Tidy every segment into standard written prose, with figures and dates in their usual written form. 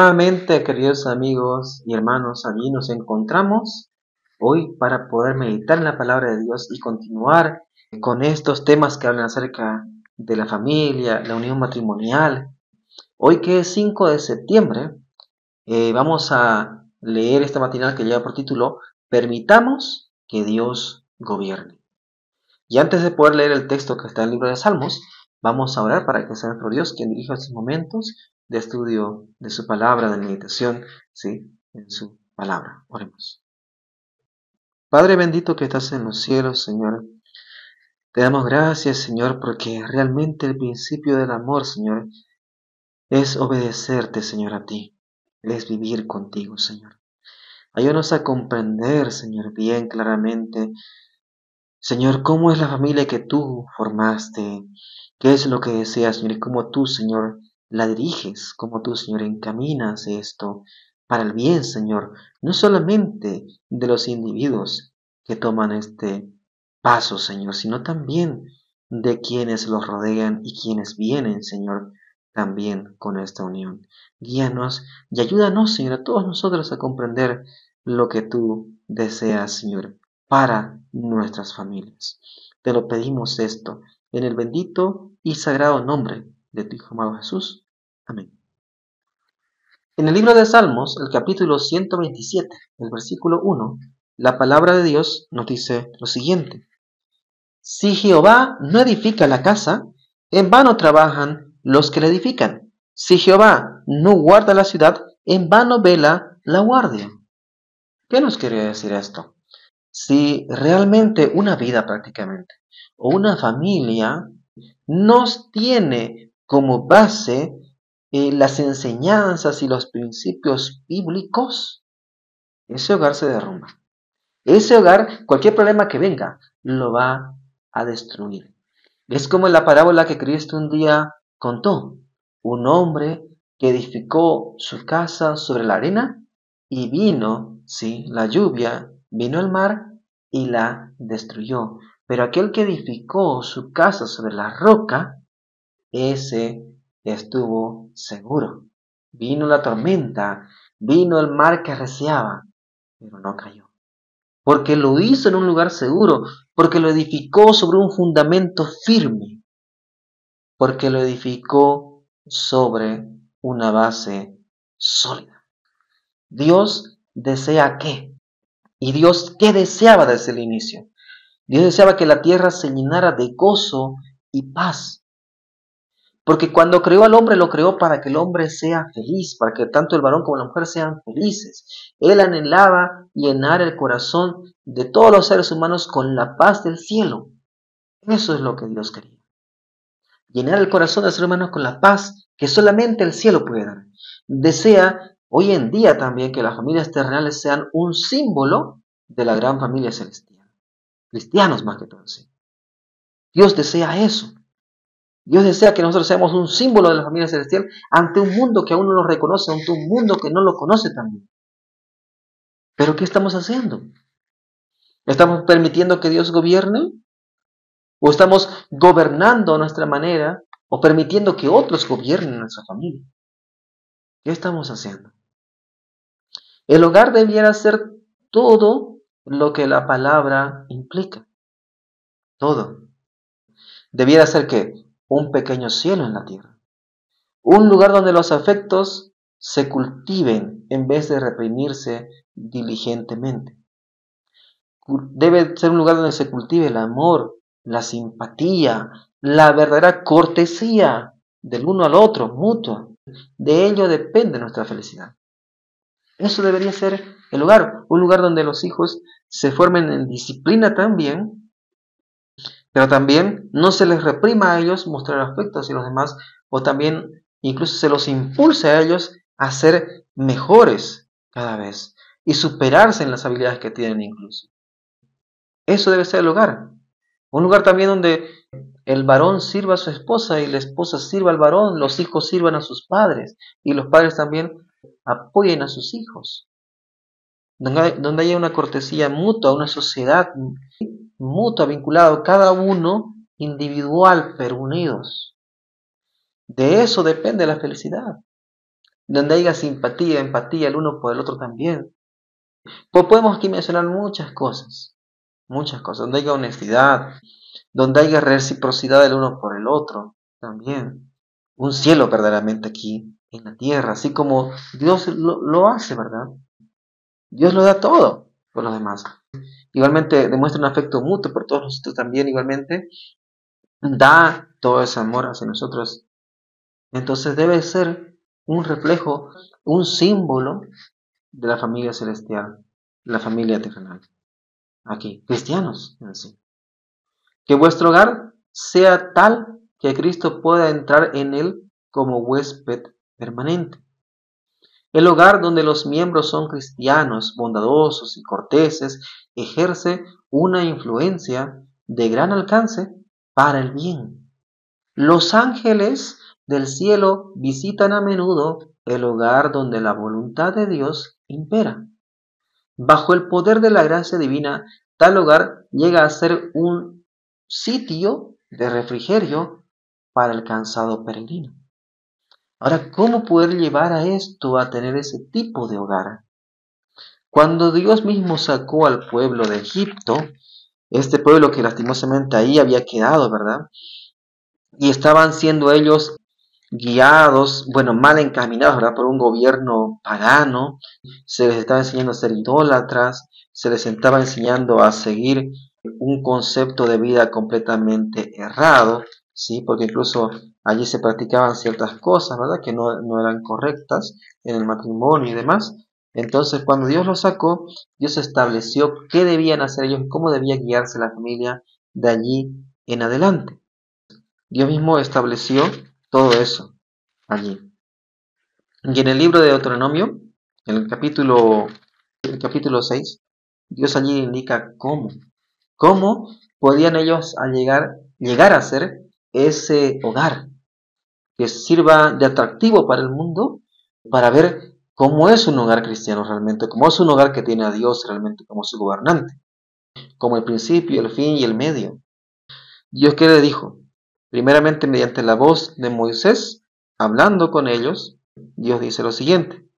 Nuevamente, queridos amigos y hermanos, allí nos encontramos hoy para poder meditar en la palabra de Dios y continuar con estos temas que hablan acerca de la familia, la unión matrimonial. Hoy que es 5 de septiembre, vamos a leer esta matinal que lleva por título Permitamos que Dios gobierne. Y antes de poder leer el texto que está en el libro de Salmos, vamos a orar para que sea nuestro Dios quien dirija estos momentos de estudio de su palabra, de meditación, ¿sí? En su palabra. Oremos. Padre bendito que estás en los cielos, Señor, te damos gracias, Señor, porque realmente el principio del amor, Señor, es obedecerte, Señor, a ti, es vivir contigo, Señor. Ayúdanos a comprender, Señor, bien claramente, Señor, cómo es la familia que tú formaste, qué es lo que deseas, Señor, y cómo tú, Señor, la diriges, cómo tú, Señor, encaminas esto para el bien, Señor, no solamente de los individuos que toman este paso, Señor, sino también de quienes los rodean y quienes vienen, Señor, también con esta unión. Guíanos y ayúdanos, Señor, a todos nosotros a comprender lo que tú deseas, Señor, para nuestras familias. Te lo pedimos esto en el bendito y sagrado nombre de tu Hijo amado Jesús. Amén. En el libro de Salmos, el capítulo 127, el versículo 1, la palabra de Dios nos dice lo siguiente: Si Jehová no edifica la casa, en vano trabajan los que la edifican. Si Jehová no guarda la ciudad, en vano vela la guardia. ¿Qué nos quiere decir esto? Si realmente una vida prácticamente o una familia nos tiene como base las enseñanzas y los principios bíblicos, ese hogar se derrumba. Ese hogar, cualquier problema que venga, lo va a destruir. Es como en la parábola que Cristo un día contó. Un hombre que edificó su casa sobre la arena y vino, sí, la lluvia, vino el mar y la destruyó. Pero aquel que edificó su casa sobre la roca, ese estuvo seguro. Vino la tormenta, vino el mar que arreciaba, pero no cayó. Porque lo hizo en un lugar seguro, porque lo edificó sobre un fundamento firme, porque lo edificó sobre una base sólida. Dios desea qué, y Dios qué deseaba desde el inicio. Dios deseaba que la tierra se llenara de gozo y paz. Porque cuando creó al hombre, lo creó para que el hombre sea feliz, para que tanto el varón como la mujer sean felices. Él anhelaba llenar el corazón de todos los seres humanos con la paz del cielo. Eso es lo que Dios quería. Llenar el corazón del ser humano con la paz que solamente el cielo puede dar. Desea hoy en día también que las familias terrenales sean un símbolo de la gran familia celestial. Cristianos más que todo, sí. Dios desea eso. Dios desea que nosotros seamos un símbolo de la familia celestial ante un mundo que aún no lo reconoce, ante un mundo que no lo conoce también. ¿Pero qué estamos haciendo? ¿Estamos permitiendo que Dios gobierne? ¿O estamos gobernando a nuestra manera o permitiendo que otros gobiernen nuestra familia? ¿Qué estamos haciendo? El hogar debiera ser todo lo que la palabra implica. Todo. Debiera ser que un pequeño cielo en la tierra. Un lugar donde los afectos se cultiven en vez de reprimirse diligentemente. Debe ser un lugar donde se cultive el amor, la simpatía, la verdadera cortesía del uno al otro, mutua. De ello depende nuestra felicidad. Eso debería ser el lugar, un lugar donde los hijos se formen en disciplina también, pero también no se les reprima a ellos mostrar afecto hacia los demás, o también incluso se los impulse a ellos a ser mejores cada vez y superarse en las habilidades que tienen incluso. Eso debe ser el hogar. Un lugar también donde el varón sirva a su esposa y la esposa sirva al varón, los hijos sirvan a sus padres y los padres también apoyen a sus hijos. Donde haya una cortesía mutua, una sociedad mutua vinculada, cada uno individual pero unidos. De eso depende la felicidad. donde haya simpatía, empatía el uno por el otro también. Pues podemos aquí mencionar muchas cosas, donde haya honestidad, donde haya reciprocidad del uno por el otro también. Un cielo verdaderamente aquí en la tierra, así como Dios lo hace, ¿verdad? Dios lo da todo por los demás. Igualmente demuestra un afecto mutuo por todos nosotros también, igualmente da todo ese amor hacia nosotros. Entonces debe ser un reflejo, un símbolo de la familia celestial, la familia terrenal. Aquí, cristianos en sí. Que vuestro hogar sea tal que Cristo pueda entrar en él como huésped permanente. El hogar donde los miembros son cristianos, bondadosos y corteses, ejerce una influencia de gran alcance para el bien. Los ángeles del cielo visitan a menudo el hogar donde la voluntad de Dios impera. Bajo el poder de la gracia divina, tal hogar llega a ser un sitio de refrigerio para el cansado peregrino. Ahora, ¿cómo poder llevar a esto a tener ese tipo de hogar? Cuando Dios mismo sacó al pueblo de Egipto, este pueblo que lastimosamente ahí había quedado, ¿verdad? Y estaban siendo ellos guiados, bueno, mal encaminados, ¿verdad? Por un gobierno pagano, se les estaba enseñando a ser idólatras, se les estaba enseñando a seguir un concepto de vida completamente errado, ¿sí? Porque incluso allí se practicaban ciertas cosas, ¿verdad? Que no eran correctas en el matrimonio y demás. Entonces, cuando Dios los sacó, Dios estableció qué debían hacer ellos, cómo debía guiarse la familia de allí en adelante. Dios mismo estableció todo eso allí. Y en el libro de Deuteronomio, en el capítulo 6, Dios allí indica cómo podían ellos llegar a ser ese hogar que sirva de atractivo para el mundo, para ver cómo es un hogar cristiano realmente, cómo es un hogar que tiene a Dios realmente como su gobernante, como el principio, el fin y el medio. Dios que le dijo, primeramente mediante la voz de Moisés, hablando con ellos, Dios dice lo siguiente: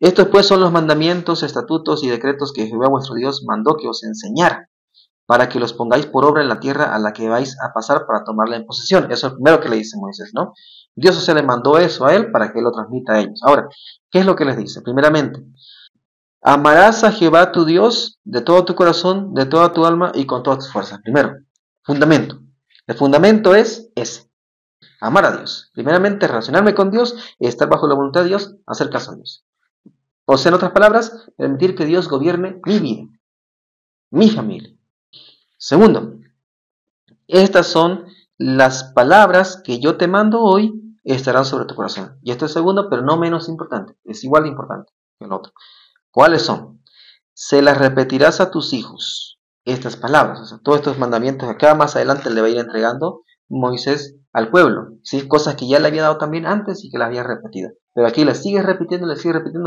estos pues son los mandamientos, estatutos y decretos que Jehová vuestro Dios mandó que os enseñara, para que los pongáis por obra en la tierra a la que vais a pasar para tomarla en posesión. Eso es lo primero que le dice Moisés, ¿no? Dios se le mandó eso a él para que él lo transmita a ellos. Ahora, ¿qué es lo que les dice? Primeramente, amarás a Jehová tu Dios de todo tu corazón, de toda tu alma y con todas tus fuerzas. Primero, fundamento. El fundamento es ese: amar a Dios. Primeramente, relacionarme con Dios, estar bajo la voluntad de Dios, hacer caso a Dios. O sea, en otras palabras, permitir que Dios gobierne mi vida, mi familia. Segundo, estas son las palabras que yo te mando hoy, estarán sobre tu corazón. Y esto es segundo, pero no menos importante, es igual de importante que el otro. ¿Cuáles son? Se las repetirás a tus hijos, estas palabras, o sea, todos estos mandamientos que acá más adelante le va a ir entregando Moisés al pueblo, ¿sí? Cosas que ya le había dado también antes y que las había repetido. Pero aquí las sigue repitiendo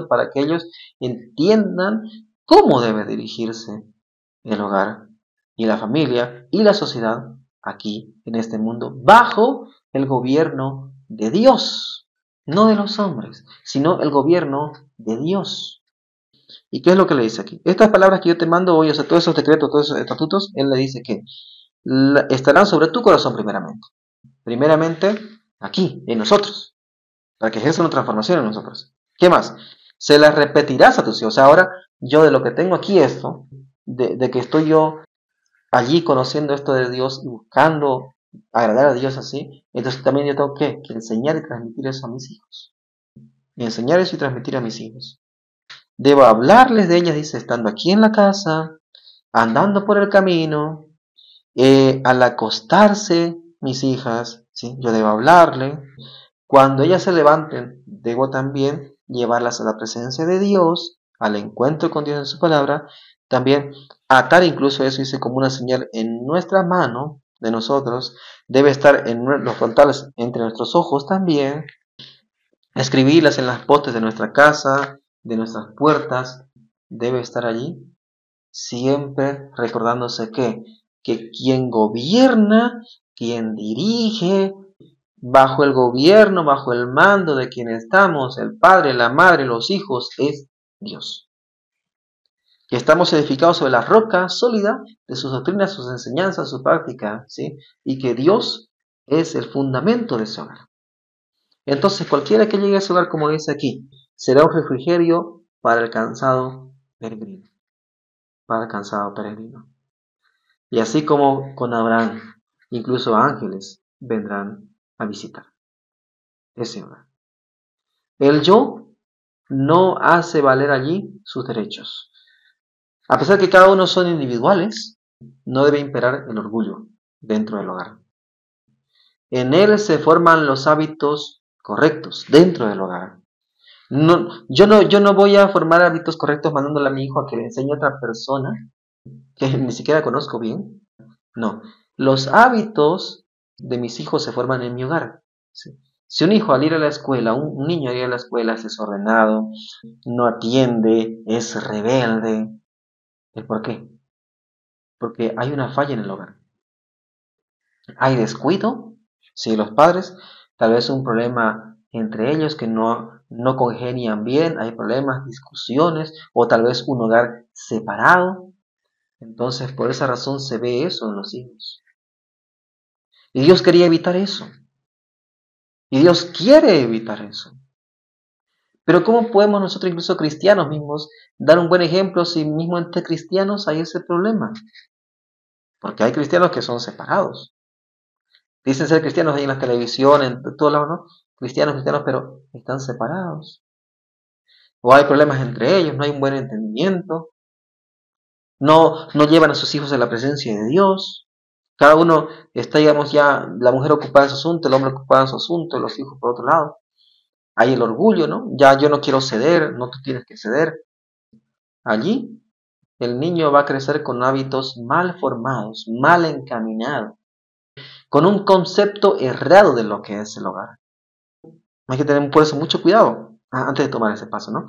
para que ellos entiendan cómo debe dirigirse el hogar y la familia y la sociedad aquí en este mundo bajo el gobierno de Dios, no de los hombres, sino el gobierno de Dios. ¿Y qué es lo que le dice aquí? Estas palabras que yo te mando hoy, o sea, todos esos decretos, todos esos estatutos, él le dice que estarán sobre tu corazón primeramente. Primeramente aquí, en nosotros, para que ejerza una transformación en nosotros. ¿Qué más? Se las repetirás a tus hijos. O sea, ahora yo de lo que tengo aquí esto, de que estoy yo allí conociendo esto de Dios y buscando agradar a Dios así, entonces también yo tengo que enseñar y transmitir eso a mis hijos. Y enseñar eso y transmitir a mis hijos. Debo hablarles de ellas, dice, estando aquí en la casa, andando por el camino, al acostarse mis hijas, ¿sí? Yo debo hablarle. Cuando ellas se levanten, debo también llevarlas a la presencia de Dios, al encuentro con Dios en su palabra, también atar incluso eso, dice, como una señal en nuestra mano de nosotros, debe estar en los frontales entre nuestros ojos también, escribirlas en las postes de nuestra casa, de nuestras puertas, debe estar allí, siempre recordándose que quien gobierna, quien dirige, bajo el gobierno, bajo el mando de quien estamos, el padre, la madre, los hijos, es Dios. Que estamos edificados sobre la roca sólida de sus doctrinas, sus enseñanzas, su práctica, ¿sí? Y que Dios es el fundamento de ese hogar. Entonces, cualquiera que llegue a ese hogar, como dice aquí, será un refrigerio para el cansado peregrino. Para el cansado peregrino. Y así como con Abraham, incluso ángeles vendrán a visitar ese hogar. El yo no hace valer allí sus derechos. A pesar que cada uno son individuales, no debe imperar el orgullo dentro del hogar. En él se forman los hábitos correctos dentro del hogar. Yo no voy a formar hábitos correctos mandándole a mi hijo a que le enseñe a otra persona que ni siquiera conozco bien. No, los hábitos de mis hijos se forman en mi hogar. ¿Sí? Si un hijo al ir a la escuela, un niño al ir a la escuela es desordenado, no atiende, es rebelde, ¿el por qué? Porque hay una falla en el hogar. Hay descuido, si los padres, tal vez un problema entre ellos que no congenian bien, hay problemas, discusiones, o tal vez un hogar separado. Entonces, por esa razón se ve eso en los hijos. Y Dios quería evitar eso. Y Dios quiere evitar eso. Pero ¿cómo podemos nosotros, incluso cristianos mismos, dar un buen ejemplo si mismo entre cristianos hay ese problema? Porque hay cristianos que son separados. Dicen ser cristianos ahí en la televisión, en todos lados, ¿no? Cristianos, pero están separados. O hay problemas entre ellos, no hay un buen entendimiento. No llevan a sus hijos a la presencia de Dios. Cada uno está, digamos, ya la mujer ocupada en su asunto, el hombre ocupado en su asunto, los hijos por otro lado. Hay el orgullo, ¿no? Ya yo no quiero ceder, no tú tienes que ceder. Allí el niño va a crecer con hábitos mal formados, mal encaminados, con un concepto errado de lo que es el hogar. Hay que tener por eso mucho cuidado antes de tomar ese paso, ¿no?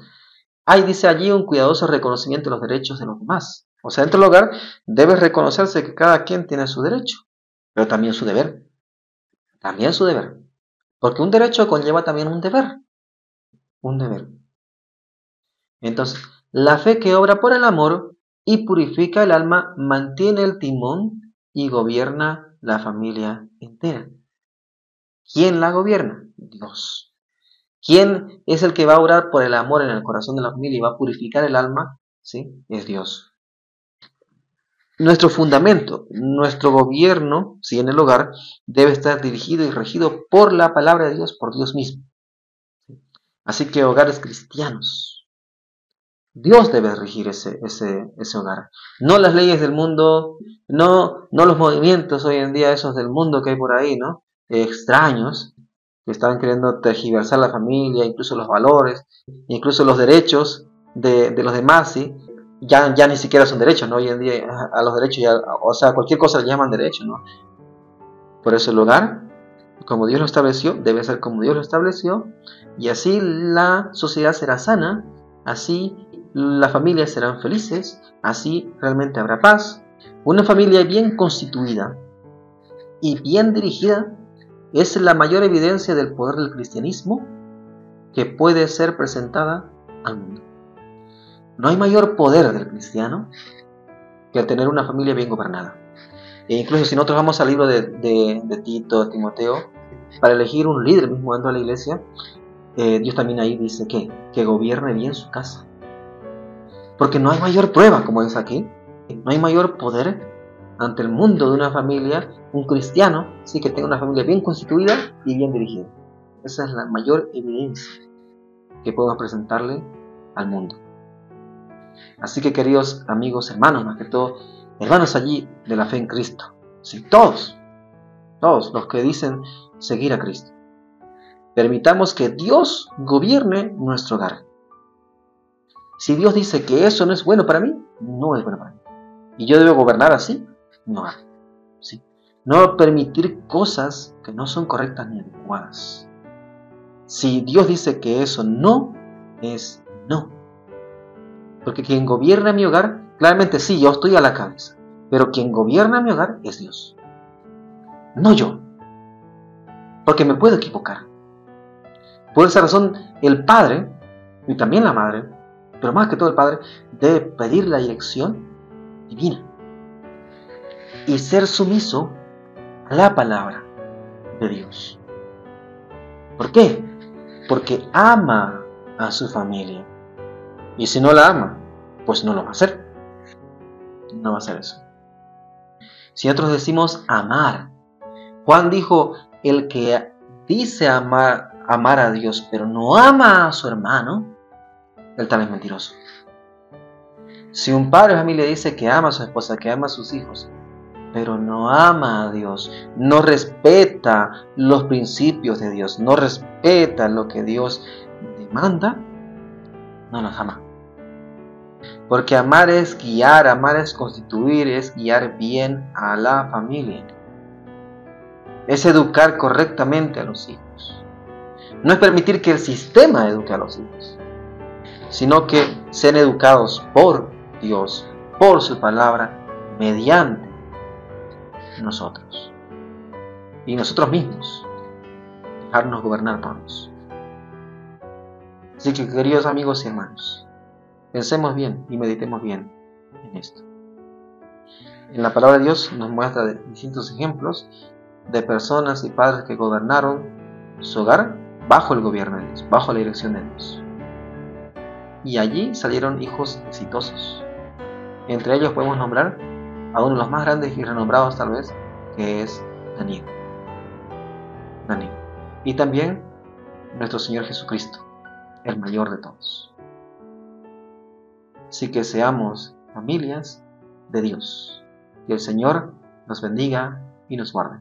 Dice allí un cuidadoso reconocimiento de los derechos de los demás. O sea, dentro del hogar debe reconocerse que cada quien tiene su derecho, pero también su deber. También su deber. Porque un derecho conlleva también un deber. Un deber. Entonces, la fe que obra por el amor y purifica el alma mantiene el timón y gobierna la familia entera. ¿Quién la gobierna? Dios. ¿Quién es el que va a orar por el amor en el corazón de la familia y va a purificar el alma? ¿Sí? Es Dios. Nuestro fundamento, nuestro gobierno, si en el hogar, debe estar dirigido y regido por la palabra de Dios, por Dios mismo. Así que hogares cristianos, Dios debe regir ese hogar. No las leyes del mundo, no los movimientos hoy en día esos del mundo que hay por ahí, ¿no? Extraños, que están queriendo tergiversar la familia, incluso los valores, incluso los derechos de los demás, ¿sí? Ya ni siquiera son derechos, ¿no? Hoy en día a los derechos ya, o sea, cualquier cosa le llaman derecho, ¿no? Por eso el hogar, como Dios lo estableció, debe ser como Dios lo estableció, y así la sociedad será sana, así las familias serán felices, así realmente habrá paz. Una familia bien constituida y bien dirigida es la mayor evidencia del poder del cristianismo que puede ser presentada al mundo. No hay mayor poder del cristiano que el tener una familia bien gobernada. E incluso si nosotros vamos al libro de Tito, de Timoteo, para elegir un líder mismo dentro de la iglesia, Dios también ahí dice que gobierne bien su casa. Porque no hay mayor prueba, como dice aquí, no hay mayor poder ante el mundo de una familia, un cristiano, sí, que tenga una familia bien constituida y bien dirigida. Esa es la mayor evidencia que podemos presentarle al mundo. Así que, queridos amigos, hermanos, más que todo, hermanos allí de la fe en Cristo, sí, todos los que dicen seguir a Cristo, permitamos que Dios gobierne nuestro hogar. Si Dios dice que eso no es bueno para mí, no es bueno para mí. Y yo debo gobernar así, no. ¿Sí? No permitir cosas que no son correctas ni adecuadas. Si Dios dice que eso no, es no. Porque quien gobierna mi hogar, claramente sí, yo estoy a la cabeza, pero quien gobierna mi hogar es Dios, no yo. porque me puedo equivocar. Por esa razón, el padre, y también la madre, pero más que todo el padre, debe pedir la dirección divina y ser sumiso a la palabra de Dios. ¿Por qué? Porque ama a su familia. Y si no la ama, pues no lo va a hacer. No va a hacer eso. Si nosotros decimos amar, Juan dijo, el que dice amar a Dios, pero no ama a su hermano, el tal es mentiroso. Si un padre de familia dice que ama a su esposa, que ama a sus hijos, pero no ama a Dios, no respeta los principios de Dios, no respeta lo que Dios demanda, no los ama. Porque amar es guiar, amar es constituir, es guiar bien a la familia. Es educar correctamente a los hijos. No es permitir que el sistema eduque a los hijos, sino que sean educados por Dios, por su palabra, mediante nosotros. Y nosotros mismos, dejarnos gobernar por Dios. Así que, queridos amigos y hermanos, pensemos bien y meditemos bien en esto. En la palabra de Dios nos muestra distintos ejemplos de personas y padres que gobernaron su hogar bajo el gobierno de Dios, bajo la dirección de Dios. Y allí salieron hijos exitosos. Entre ellos podemos nombrar a uno de los más grandes y renombrados tal vez, que es Daniel. Y también nuestro Señor Jesucristo, el mayor de todos. Así que seamos familias de Dios. Que el Señor nos bendiga y nos guarde.